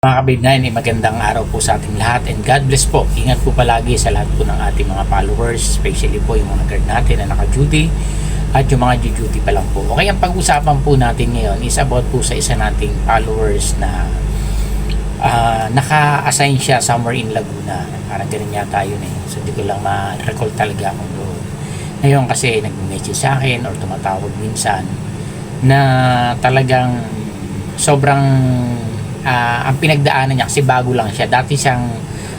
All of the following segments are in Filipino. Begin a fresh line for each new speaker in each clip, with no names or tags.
Mga kabignayan, magandang araw po sa ating lahat and God bless po. Ingat po palagi sa lahat po ng ating mga followers, especially po yung mga guard natin na naka-duty at yung mga duty pa lang po. Okay, ang pag-usapan po natin ngayon is about po sa isa nating followers na naka-assign siya somewhere in Laguna. Parang ganun yata yun eh. So di ko lang ma-recall talaga kung doon. Ngayon kasi nag-message sa akin or tumatawag minsan na talagang sobrang ang pinagdaanan niya kasi bago lang siya, dati siyang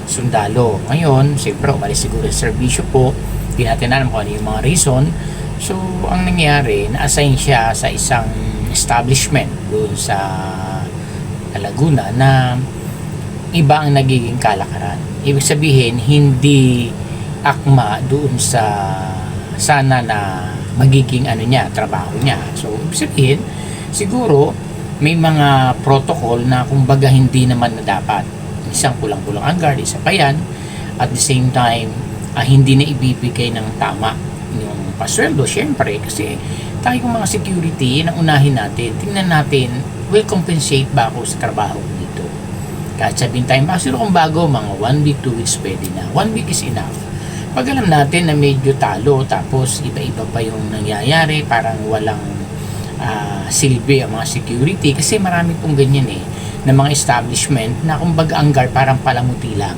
sundalo, ngayon siyempre umalis siguro sa serbisyo po, hindi natin alam kung ano yung mga reason. So ang nangyari, na-assign siya sa isang establishment doon sa Laguna na iba ang nagiging kalakaran. Ibig sabihin hindi akma doon sa sana na magiging trabaho niya. So ibig sabihin siguro may mga protocol na kumbaga hindi naman na dapat. Isang kulang-kulang ang guard, isa pa yan. At the same time, hindi na ibibigay ng tama yung pasweldo. Siyempre, kasi tayo mga security, yun ang unahin natin. Tingnan natin, will compensate ba ako sa trabaho dito? Kahit sabihin tayo, masiro kung bago, mga 1 week, 2 weeks pwede na. 1 week is enough. Pag alam natin na medyo talo, tapos iba-iba pa yung nangyayari, parang walang silbi ang mga security, kasi marami pong ganyan na mga establishment na kumbaga ang guard parang palamuti lang,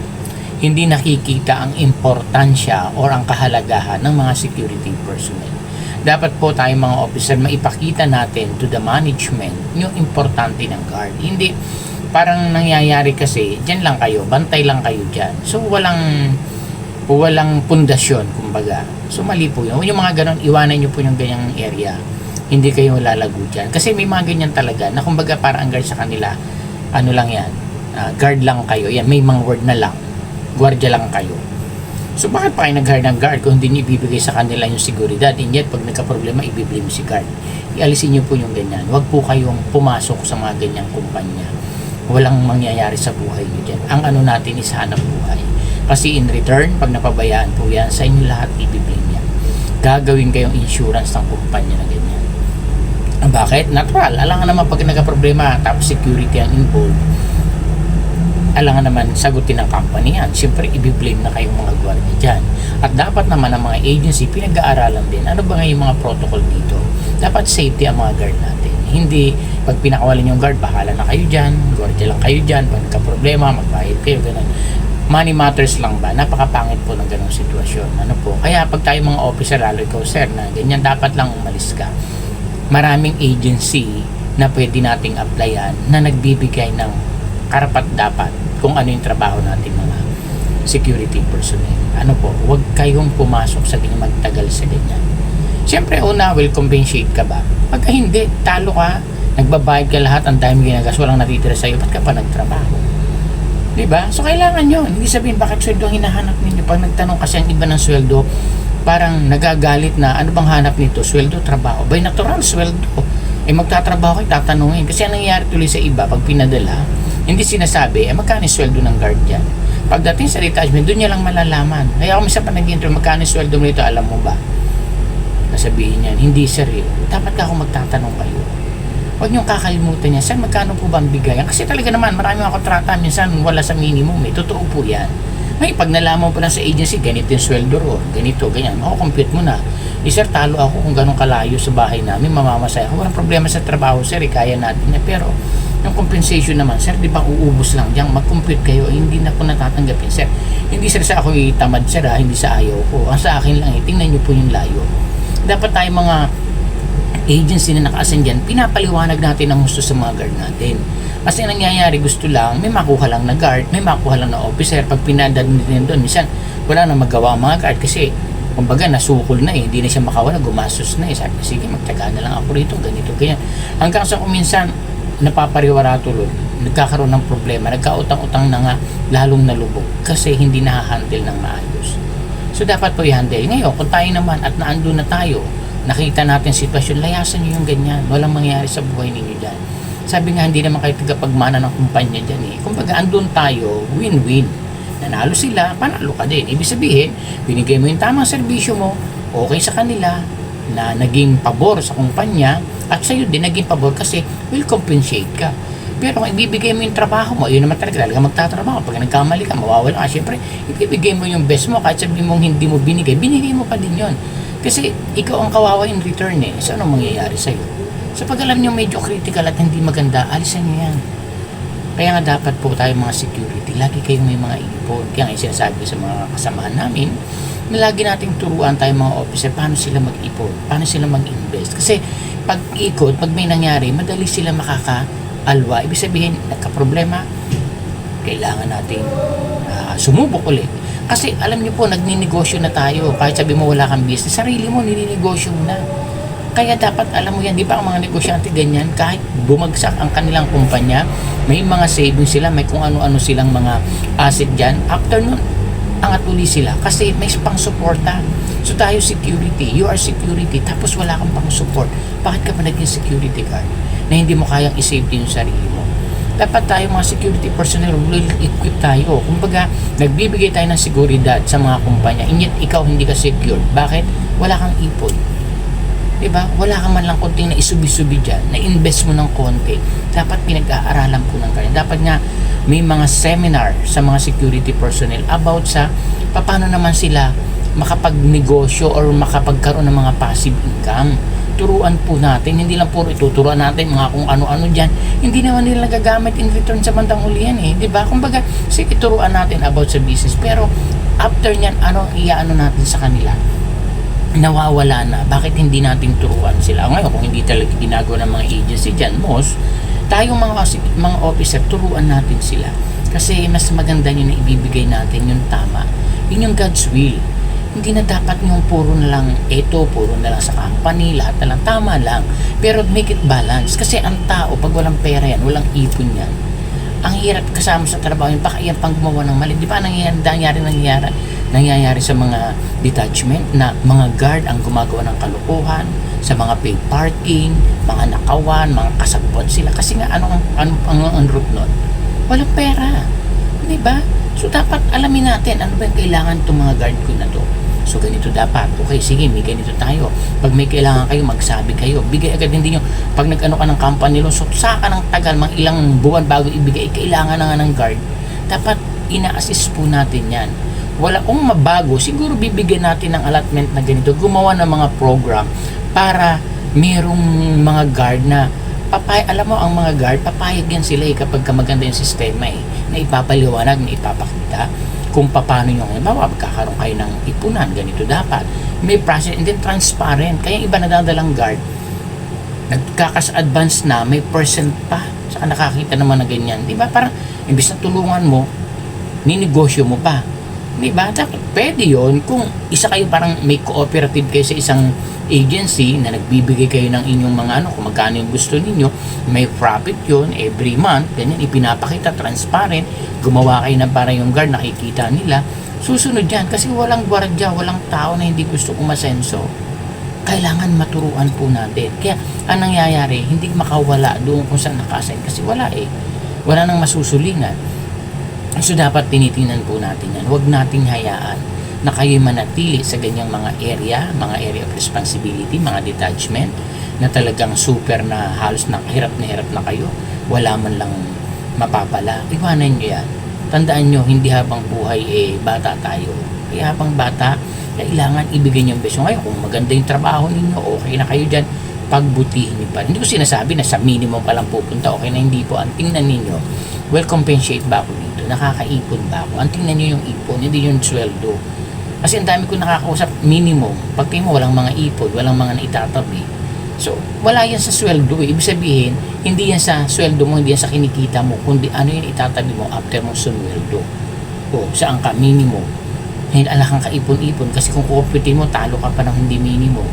hindi nakikita ang importansya or ang kahalagahan ng mga security personnel. Dapat po tayong mga officer maipakita natin to the management yung importante ng guard. Hindi parang nangyayari kasi dyan lang kayo, bantay lang kayo dyan, so walang pundasyon kumbaga. So mali po yun. Yung mga ganon, iwanan nyo po yung ganyang area, hindi kayo lalago dyan. Kasi may mga ganyan talaga na kumbaga para ang guard sa kanila, lang yan, guard lang kayo. Yan, may mga word na lang, guardia lang kayo. So bakit pa kayo nag-hire ng guard kung hindi nyo ibibigay sa kanila yung seguridad? And yet, pag nagka-problema, ibiblame si guard. Ialisin nyo po yung ganyan. Huwag po kayong pumasok sa mga ganyang kumpanya. Walang mangyayari sa buhay nyo dyan. Ang natin is hanap buhay. Kasi in return, pag napabayaan po yan, sa inyo lahat ibiblame yan. Gagawin kayong insurance ng kumpanya na ganyan. Bakit? Natural. Alangan naman pag nagka-problema tapos security ang involved, alangan naman sagutin ng company yan. Siyempre, i-blame na kayong mga gwardiya dyan. At dapat naman ang mga agency, pinag-aaralan din. Ano ba nga yung mga protocol dito? Dapat safety ang mga guard natin. Hindi, pag pinakawalan yung guard, bahala na kayo dyan, gwardiya lang kayo dyan, pag nagka-problema, magbayad kayo, ganun. Money matters lang ba? Napakapangit po ng ganung sitwasyon. Kaya pag tayo mga officer, lalo ikaw sir, na ganyan, dapat lang umalis ka. Maraming agency na pwede nating applyan na nagbibigay ng karapat-dapat kung ano yung trabaho natin mga security personnel. Huwag kayong pumasok sa ganyan, magtagal sa ganyan. Siyempre, will compensate ka ba? Pagka hindi, talo ka, nagbabayad ka lahat, ang dami ginagas, walang natitira sa'yo, ba't ka pa nagtrabaho? Diba? So, kailangan yun. Hindi sabihin, bakit sweldo ang hinahanap ninyo? Pag nagtanong kasi ang iba ng sweldo, parang nagagalit na, ano bang hanap nito? Sweldo, trabaho. By natural, sweldo. Magtatrabaho kayo, tatanungin. Kasi ang nangyayari tuloy sa iba, pag pinadala, hindi sinasabi, magkano sweldo ng guard dyan? Pagdating sa detachment, doon niya lang malalaman. Kaya kung minsan pa nag-intro, magkano sweldo mo nito, alam mo ba? Nasabihin niyan, hindi sir, dapat ka kung magtatanong kayo. Huwag niyong kakalimutan niya, sir, magkano po ba ang bigayan? Kasi talaga naman, marami mga kontrata, minsan wala sa minimum, totoo po yan. Ngayon, pag nalaman po lang sa agency, ganito yung sweldo ro, ganito, ganyan, compute mo na. Sir, talo ako kung ganun kalayo sa bahay namin, mamamasaya ako. Walang problema sa trabaho, sir, kaya natin niya. Pero, yung compensation naman, sir, di ba uubos lang diyan, mag-compute kayo, hindi na po natatanggapin, sir. Hindi sir sa ako tamad, sir, hindi sa ayaw ko. Ang sa akin lang, tingnan niyo po yung layo. Dapat tayo mga agency na naka-assign dyan, pinapaliwanag natin ang gusto sa mga guard natin. Kasi nangyayari, gusto lang, may makuha lang na guard, may makuha lang na officer. Pag pinadala din doon, minsan wala na magawa ang mga guard kasi kumbaga nasukol na hindi na siya makawala, gumastos na sabi, sige, magtaga na lang ako rito, ganito, ganyan. Hanggang sa kung minsan napapariwara tuloy, nagkakaroon ng problema, nagkautang-utang na nga, lalong nalubog kasi hindi na-handle ng maayos. So dapat po i-handle. Ngayon, kung tayo naman at naando na tayo, nakita natin sitwasyon, layasan nyo yung ganyan, walang mangyayari sa buhay ninyo dyan. Sabi nga, hindi naman kayo tagapagmana ng kumpanya dyan kumbaga andun tayo, win-win. Nanalo sila, panalo ka din. Ibig sabihin, binigay mo yung tamang serbisyo mo, okay sa kanila, na naging pabor sa kumpanya at sa'yo din naging pabor kasi will compensate ka. Pero kung ibibigay mo yung trabaho mo, yun naman talaga magtatrabaho. Pag nagkamali ka, mawawala ka. Siyempre, ibibigay mo yung best mo. Kahit sabihin mong hindi mo binigay mo pa din yun. Kasi ikaw ang kawawa in return eh. So, anong mangyayari sa'yo? So, pag alam nyo medyo critical at hindi maganda, alisan nyo yan. Kaya nga dapat po tayo mga security, lagi kayong may mga ipon. Kaya nga sinasabi sa mga kasamahan namin, na lagi nating turuan tayo mga officer, paano sila mag-ipon, paano sila mag-invest. Kasi pag ikot, pag may nangyari, madali sila makaka-alwa. Ibig sabihin, nagka-problema, kailangan natin sumubok ulit. Kasi alam niyo po, nagninegosyo na tayo. Kahit sabi mo wala kang business, sarili mo, nininegosyo mo na. Kaya dapat alam mo yan, di ba ang mga negosyante ganyan, kahit bumagsak ang kanilang kumpanya, may mga savings sila, may kung ano-ano silang mga asset dyan. After nun, angat uli sila kasi may pang-suporta. So tayo security, you are security, tapos wala kang pang-support. Bakit ka pa naging security guard na hindi mo kayang i-safety yung sarili mo? Dapat tayo mga security personnel, well-equipped tayo. Kumbaga, nagbibigay tayo ng seguridad sa mga kumpanya, and yet ikaw hindi ka secured. Bakit? Wala kang ipon. Diba? Wala ka man lang konting na isubi-subi dyan, na invest mo ng konti. Dapat pinag-aaralan po ng kanya. Dapat nga may mga seminar sa mga security personnel about sa paano naman sila makapagnegosyo or makapagkaroon ng mga passive income. Turuan po natin, hindi lang puro ituturuan natin mga kung ano-ano dyan. Hindi naman nila nagagamit in return sa bandang uli yan eh. Diba? Kumbaga, sige, turuan natin about sa business. Pero after nyan, iaano natin sa kanila? Nawawala na. Bakit hindi natin turuan sila? Ngayon, kung hindi talaga ginagawa ng mga agency dyan, tayong mga officer, turuan natin sila. Kasi mas maganda yun na ibibigay natin yung tama. Yun yung God's will. Hindi na dapat yung puro na lang puro na lang sa company, lahat na lang, tama lang. Pero make it balance. Kasi ang tao, pag walang pera yan, walang ipon yan, ang hirap kasama sa trabaho yun, baka yan pang gumawa ng mali. Di ba nangyayari sa mga detachment na mga guard ang gumagawa ng kalokohan sa mga paid parking, mga nakawan, mga kasagpuan sila. Kasi nga, ano ang root nun? Walang pera. Di ba? So, dapat alamin natin, ano ba yung kailangan itong mga guard ko na to? So, ganito dapat. Okay, sige, may ganito tayo. Pag may kailangan kayo, magsabi kayo. Bigay agad, hindi nyo, pag nag-ano ka ng company lo, so saka ng tagal, mga ilang buwan bago ibigay, kailangan na nga ng guard. Dapat ina-assist po natin yan. Wala kung mabago, siguro bibigyan natin ng allotment na ganito, gumawa ng mga program para merong mga guard na alam mo, ang mga guard, papayag yan sila kapag maganda yung sistema na ipapaliwanag, na ipapakita kung paano yung magkakaroon kayo ng ipunan, ganito dapat. May process, and then transparent. Kaya iba nadadalang guard, nagkakas-advance na, may percent pa, saka nakakita naman na ganyan. Diba? Parang, imbis na tulungan mo, ninegosyo mo pa. Diba? Pwede yun kung isa kayo parang may cooperative kayo sa isang agency na nagbibigay kayo ng inyong mga kung magkano yung gusto ninyo, may profit yun every month, ganyan, ipinapakita, transparent, gumawa kayo na para yung guard, nakikita nila, susunod yan, kasi walang gwardiya, walang tao na hindi gusto umasenso. Kailangan maturuan po natin. Kaya, anong nangyayari, hindi makawala doon kung saan nakasign, kasi wala wala nang masusulingan. So, dapat tinitingnan po natin yan. Huwag nating hayaan na kayo'y manatili sa ganyang mga area of responsibility, mga detachment, na talagang super na halos hirap na kayo. Wala man lang mapapala. Iwanan nyo yan. Tandaan nyo, hindi habang buhay bata tayo. Kaya habang bata, kailangan ibigay nyo ang best. Ngayon, kung maganda yung trabaho ninyo, okay na kayo dyan, pagbutihin nyo pa. Hindi ko sinasabi na sa minimum pa lang pupunta, okay na, hindi po. Ang tingnan ninyo, well, compensate ba ako dito? Nakakaipon ba ako? Ang tingnan nyo yung ipon, hindi yung sweldo. Kasi ang dami ko nakakausap, minimum. Pag tingin mo, walang mga ipon, walang mga naitatabi. So, wala yan sa sweldo. Ibig sabihin, hindi yan sa sweldo mo, hindi yan sa kinikita mo, kundi ano yung itatabi mo after mo sumweldo. O, saan ka? Minimum. Hindi ala kang kaipon-ipon kasi kung kukumpitin mo, talo ka pa ng hindi minimum.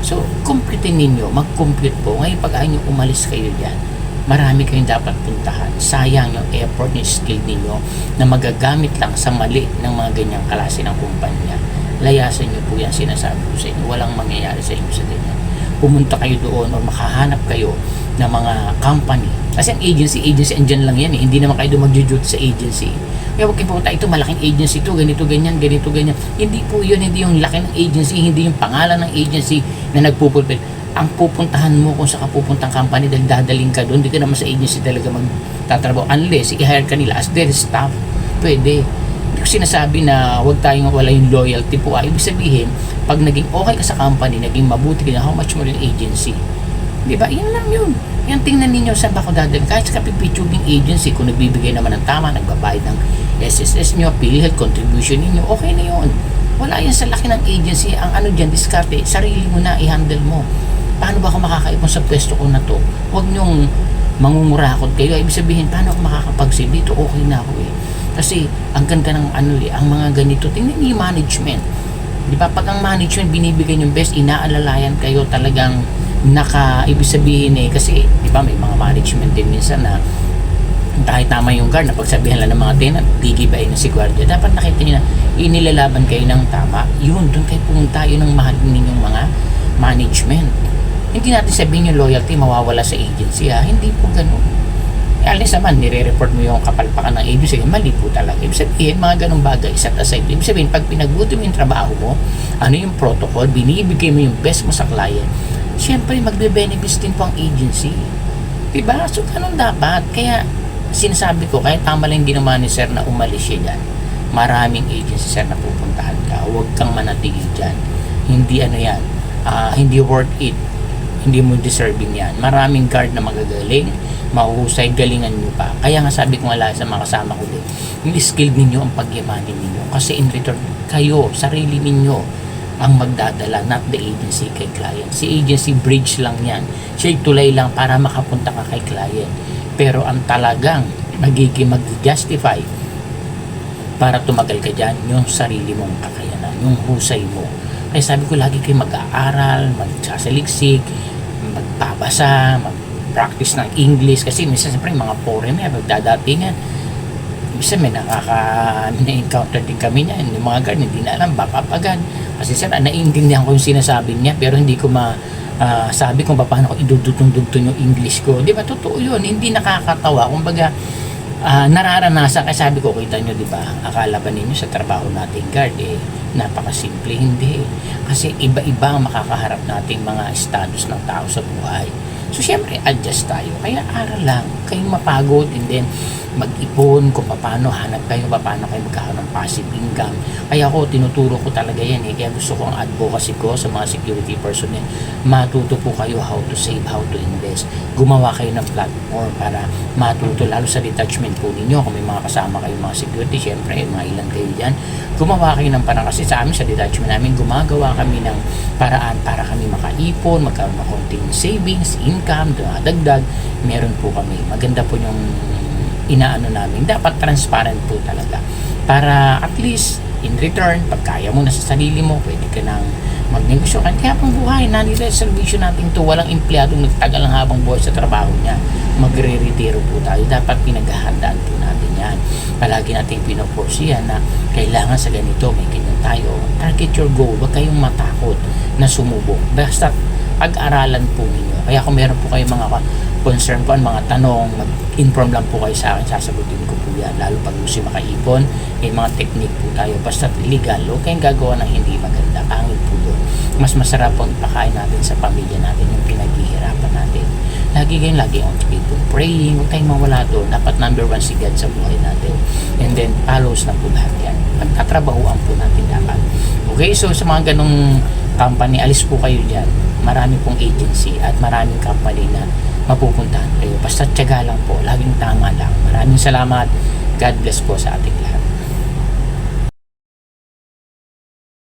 So, kumpitin ninyo, mag-compute po. Ngayon, pag ayaw nyo umalis kayo dyan, marami kayong dapat puntahan. Sayang yung effort, yung skill ninyo na magagamit lang sa mali ng mga ganyang klase ng kumpanya. Layasan nyo po yan, sinasabi ko sa inyo. Walang mangyayari sa inyo sa ganyan. Pumunta kayo doon o makahanap kayo ng mga company. Kasi ang agency, andyan lang yan Hindi naman kayo doon mag-duty sa agency. Kaya huwag kayo pumunta, ito malaking agency ito, ganito, ganyan. Hindi po yun, hindi yung laki ng agency, hindi yung pangalan ng agency na nagpupulpil. ang pupuntahan mo kung sa kapupuntang company dahil dadaling ka doon, hindi ka naman sa agency talaga magtatrabaho unless i-hire ka nila as their staff. Pwede. Hindi ko sinasabi na huwag tayong wala yung loyalty po. Ibig sabihin, pag naging okay ka sa company, naging mabuti ka na, how much more yung agency? Di ba? Yan lang yun. Yan, tingnan ninyo saan ba ako dadaling. Kahit sa kapipitsuging agency, kung nagbibigay naman ng tama, nagbabayad ng SSS nyo, PhilHealth contribution ninyo, okay na yun. Wala yan sa laki ng agency. Ang ano dyan, diskarte, sarili mo na, i-handle mo. Paano ba ako makakaipon sa pwesto ko na to? Huwag nyong mangungurakot kayo. Ibig sabihin, paano ako makakapag-save dito? Okay na ako eh. Kasi, ang ganda ng ano eh, ang mga ganito, tingnan niyo yung management. Di ba? Pag ang management binibigay yung best, inaalalayan kayo talagang ibig sabihin eh, kasi, di ba, may mga management din minsan na kahit tama yung guard na pagsabihan lang ng mga tenant, gigibain na si guardia. Dapat nakita niyo na inilalaban kayo ng tama. Yun, doon kayo pumunta. Yun ang mahal ninyong mga management. Hindi natin sabihin yung loyalty mawawala sa agency ha. Hindi po ganun. Alis naman, nire-report mo yung kapalpakan ng agency, mali po talaga. Ibig sabihin, mga ganung bagay, set aside. Ibig sabihin, pag pinagbuti mo yung trabaho mo, ano yung protocol, binibigay mo yung best mo sa client, syempre, magbe-benefits din po ang agency. Diba? So, ganun dapat. Kaya, sinasabi ko, kahit tama lang ginawa ni sir na umalis siya dyan, maraming agency sir na pupuntahan ka. Huwag kang manatili dyan. Hindi ano yan, hindi worth it. Hindi mo deserving yan. Maraming guard na magagaling, mahuhusay, galingan nyo pa. Kaya nga sabi ko nga sa mga kasama ko din, yung skill ninyo ang pagyamanin ninyo. Kasi in return, kayo, sarili ninyo ang magdadala, not the agency kay client. Si agency bridge lang yan. Siya tulay lang para makapunta ka kay client. Pero ang talagang magiging mag-justify para tumagal ka dyan, yung sarili mong kakayanan, yung husay mo. Kaya sabi ko, lagi kayo mag-aaral, magsasaliksik, magpapasa, practice ng English kasi minsan siyempre mga foreigner magdadatingan, minsan may na-encounter din kami niya, yung mga guard hindi na alam baka agad kasi sir naiintindihan ko yung sinasabi niya pero hindi ko sabi kung paano ko idudutong-dugtong yung English ko, di ba totoo yun, hindi nakakatawa kumbaga nararanasan kasi sabi ko kita nyo di ba akala ba ninyo sa trabaho natin guard napakasimple, hindi kasi iba-iba ang makakaharap nating mga status ng tao sa buhay. So, syempre, adjust tayo. Kaya aral lang. Kayong mapagod and then mag-ipon kung paano hanap kayo, paano kayo magkakaroon ng passive income. Kaya ako, tinuturo ko talaga yan eh. Kaya gusto ko ang advocacy ko sa mga security personnel. Matuto po kayo how to save, how to invest. Gumawa kayo ng platform para matuto, lalo sa detachment po ninyo. Kung may mga kasama kayo mga security, syempre, mga ilan kayo dyan. Gumawa kayo ng parang kasi sa amin, sa detachment namin, gumagawa kami ng paraan para kami makaipon, magkaroon ng konting savings, income, dagdag, meron po kami. Maganda po yung inaano namin. Dapat transparent po talaga. Para at least, in return, pag kaya mo na sa sarili mo, pwede ka nang magnegosyo. Kaya pang buhay, nandito sa servisyo natin to, walang empleyadong nagtagal ng habang buhay sa trabaho niya. Magre-retiro po tayo. Dapat pinaghahandaan po natin yan. Palagi natin pinoforsiyan na kailangan sa ganito, may ganyan tayo. Target your goal. Huwag kayong matakot na sumubok. Basta pag-aralan po ninyo. Kaya kung meron po kayong mga concern po, mga tanong, mag-inform lang po kayo sa akin, sasagutin ko po yan. Lalo pag gusto makaipon, may mga technique po tayo. Basta legal, huwag kayong gagawa ng hindi maganda. Pangit po yun. Mas masarap po ipakain natin sa pamilya natin yung pinaghihirapan natin. Lagi kayong keep on praying, huwag tayong mawala doon. Dapat number one si God sa buhay natin. And then, follows na po lahat yan. Pagtatrabahuan po natin dapat. Okay, so sa mga ganong company, alis po kayo dyan. Marami pong agency at maraming company na mapupuntahan kayo. Basta tiyaga lang po. Laging tama lang. Maraming salamat. God bless po sa ating lahat.